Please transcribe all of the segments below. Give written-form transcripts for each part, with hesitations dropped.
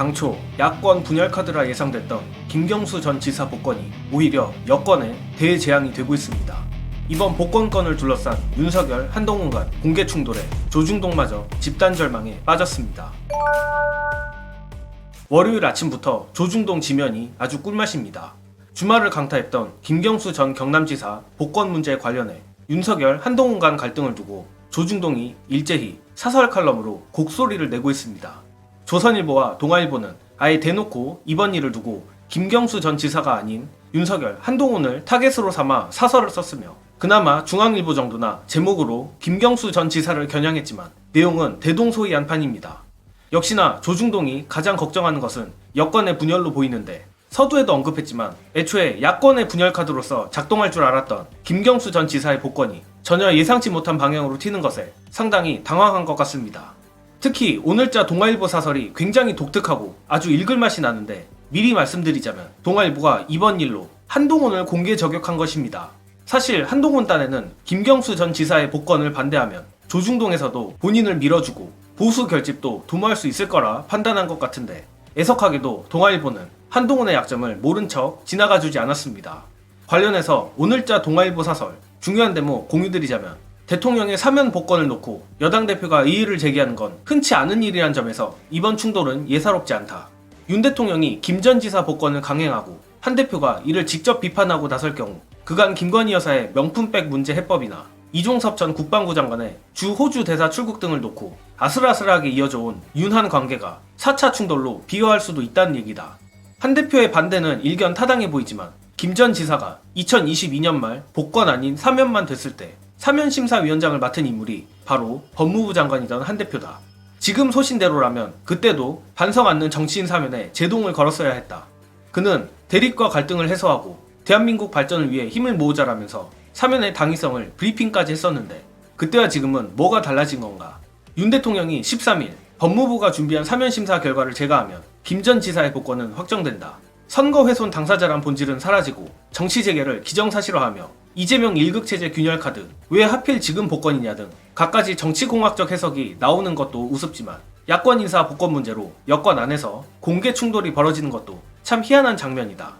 당초 야권 분열 카드라 예상됐던 김경수 전 지사 복권이 오히려 여권에 대재앙이 되고 있습니다. 이번 복권건을 둘러싼 윤석열, 한동훈 간 공개 충돌에 조중동마저 집단 절망에 빠졌습니다. 월요일 아침부터 조중동 지면이 아주 꿀맛입니다. 주말을 강타했던 김경수 전 경남지사 복권 문제 관련해 윤석열, 한동훈 간 갈등을 두고 조중동이 일제히 사설 칼럼으로 곡소리를 내고 있습니다. 조선일보와 동아일보는 아예 대놓고 이번 일을 두고 김경수 전 지사가 아닌 윤석열, 한동훈을 타겟으로 삼아 사설을 썼으며 그나마 중앙일보 정도나 제목으로 김경수 전 지사를 겨냥했지만 내용은 대동소이한 판입니다. 역시나 조중동이 가장 걱정하는 것은 여권의 분열로 보이는데 서두에도 언급했지만 애초에 야권의 분열 카드로서 작동할 줄 알았던 김경수 전 지사의 복권이 전혀 예상치 못한 방향으로 튀는 것에 상당히 당황한 것 같습니다. 특히 오늘자 동아일보 사설이 굉장히 독특하고 아주 읽을 맛이 나는데 미리 말씀드리자면 동아일보가 이번 일로 한동훈을 공개 저격한 것입니다. 사실 한동훈 딴에는 김경수 전 지사의 복권을 반대하면 조중동에서도 본인을 밀어주고 보수 결집도 도모할 수 있을 거라 판단한 것 같은데 애석하게도 동아일보는 한동훈의 약점을 모른 척 지나가주지 않았습니다. 관련해서 오늘자 동아일보 사설 중요한 데모 공유드리자면 대통령의 사면 복권을 놓고 여당 대표가 이의를 제기하는 건 흔치 않은 일이란 점에서 이번 충돌은 예사롭지 않다. 윤 대통령이 김 전 지사 복권을 강행하고 한 대표가 이를 직접 비판하고 나설 경우 그간 김건희 여사의 명품백 문제 해법이나 이종섭 전 국방부 장관의 주 호주 대사 출국 등을 놓고 아슬아슬하게 이어져 온 윤한 관계가 4차 충돌로 비화할 수도 있다는 얘기다. 한 대표의 반대는 일견 타당해 보이지만 김 전 지사가 2022년 말 복권 아닌 사면만 됐을 때 사면심사위원장을 맡은 인물이 바로 법무부 장관이던 한 대표다. 지금 소신대로라면 그때도 반성 않는 정치인 사면에 제동을 걸었어야 했다. 그는 대립과 갈등을 해소하고 대한민국 발전을 위해 힘을 모으자라면서 사면의 당위성을 브리핑까지 했었는데 그때와 지금은 뭐가 달라진 건가? 윤 대통령이 13일 법무부가 준비한 사면심사 결과를 제거하면 김 전 지사의 복권은 확정된다. 선거 훼손 당사자란 본질은 사라지고 정치 재개를 기정사실화하며 이재명 일극체제 균열 카드 왜 하필 지금 복권이냐 등 갖가지 정치공학적 해석이 나오는 것도 우습지만 야권 인사 복권 문제로 여권 안에서 공개 충돌이 벌어지는 것도 참 희한한 장면이다.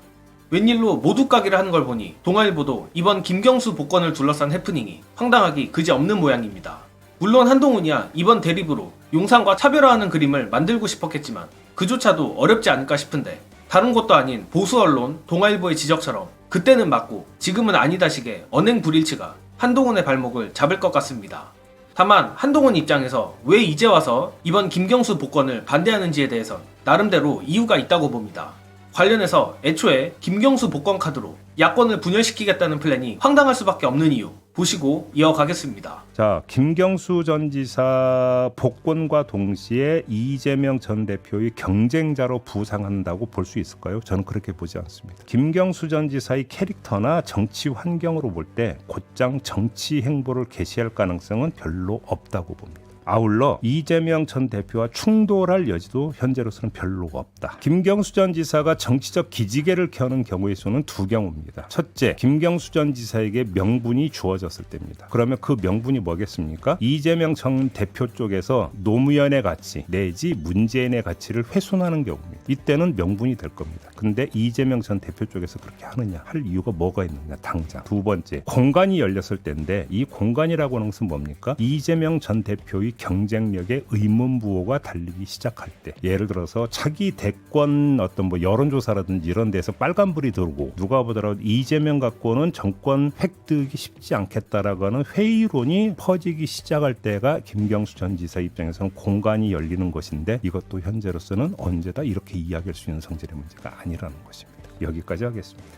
웬일로 모두 까기를 하는 걸 보니 동아일보도 이번 김경수 복권을 둘러싼 해프닝이 황당하기 그지없는 모양입니다. 물론 한동훈이야 이번 대립으로 용산과 차별화하는 그림을 만들고 싶었겠지만 그조차도 어렵지 않을까 싶은데 다른 곳도 아닌 보수 언론 동아일보의 지적처럼 그때는 맞고 지금은 아니다식의 언행불일치가 한동훈의 발목을 잡을 것 같습니다. 다만 한동훈 입장에서 왜 이제 와서 이번 김경수 복권을 반대하는지에 대해선 나름대로 이유가 있다고 봅니다. 관련해서 애초에 김경수 복권 카드로 야권을 분열시키겠다는 플랜이 황당할 수밖에 없는 이유 보시고 이어가겠습니다. 자, 김경수 전 지사 복권과 동시에 이재명 전 대표의 경쟁자로 부상한다고 볼 수 있을까요? 저는 그렇게 보지 않습니다. 김경수 전 지사의 캐릭터나 정치 환경으로 볼 때 곧장 정치 행보를 개시할 가능성은 별로 없다고 봅니다. 아울러 이재명 전 대표와 충돌할 여지도 현재로서는 별로 없다. 김경수 전 지사가 정치적 기지개를 켜는 경우의 수는 두 경우입니다. 첫째, 김경수 전 지사에게 명분이 주어졌을 때입니다. 그러면 그 명분이 뭐겠습니까? 이재명 전 대표 쪽에서 노무현의 가치 내지 문재인의 가치를 훼손하는 경우입니다. 이때는 명분이 될 겁니다. 근데 이재명 전 대표 쪽에서 그렇게 하느냐? 할 이유가 뭐가 있느냐? 당장. 두 번째, 공간이 열렸을 때인데 이 공간이라고 하는 것은 뭡니까? 이재명 전 대표의 경쟁력에 의문부호가 달리기 시작할 때, 예를 들어서 차기 대권 어떤 여론조사라든지 이런 데서 빨간불이 들고 누가 보더라도 이재명 갖고는 정권 획득이 쉽지 않겠다라고 하는 회의론이 퍼지기 시작할 때가 김경수 전 지사 입장에서는 공간이 열리는 것인데 이것도 현재로서는 언제다 이렇게 이야기할 수 있는 성질의 문제가 아니라는 것입니다. 여기까지 하겠습니다.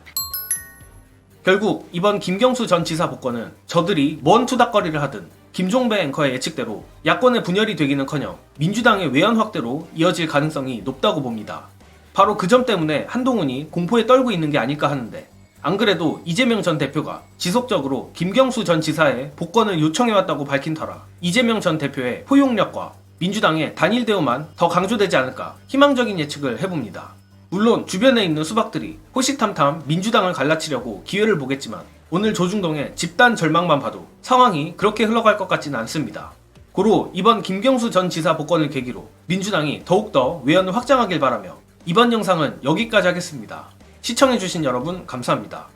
결국 이번 김경수 전 지사 복권은 저들이 뭔 투닥거리를 하든 김종배 앵커의 예측대로 야권의 분열이 되기는커녕 민주당의 외연 확대로 이어질 가능성이 높다고 봅니다. 바로 그 점 때문에 한동훈이 공포에 떨고 있는 게 아닐까 하는데 안 그래도 이재명 전 대표가 지속적으로 김경수 전 지사의 복권을 요청해왔다고 밝힌 터라 이재명 전 대표의 포용력과 민주당의 단일 대우만 더 강조되지 않을까 희망적인 예측을 해봅니다. 물론 주변에 있는 수박들이 호시탐탐 민주당을 갈라치려고 기회를 보겠지만 오늘 조중동의 집단 절망만 봐도 상황이 그렇게 흘러갈 것 같지는 않습니다. 고로 이번 김경수 전 지사 복권을 계기로 민주당이 더욱더 외연을 확장하길 바라며 이번 영상은 여기까지 하겠습니다. 시청해주신 여러분 감사합니다.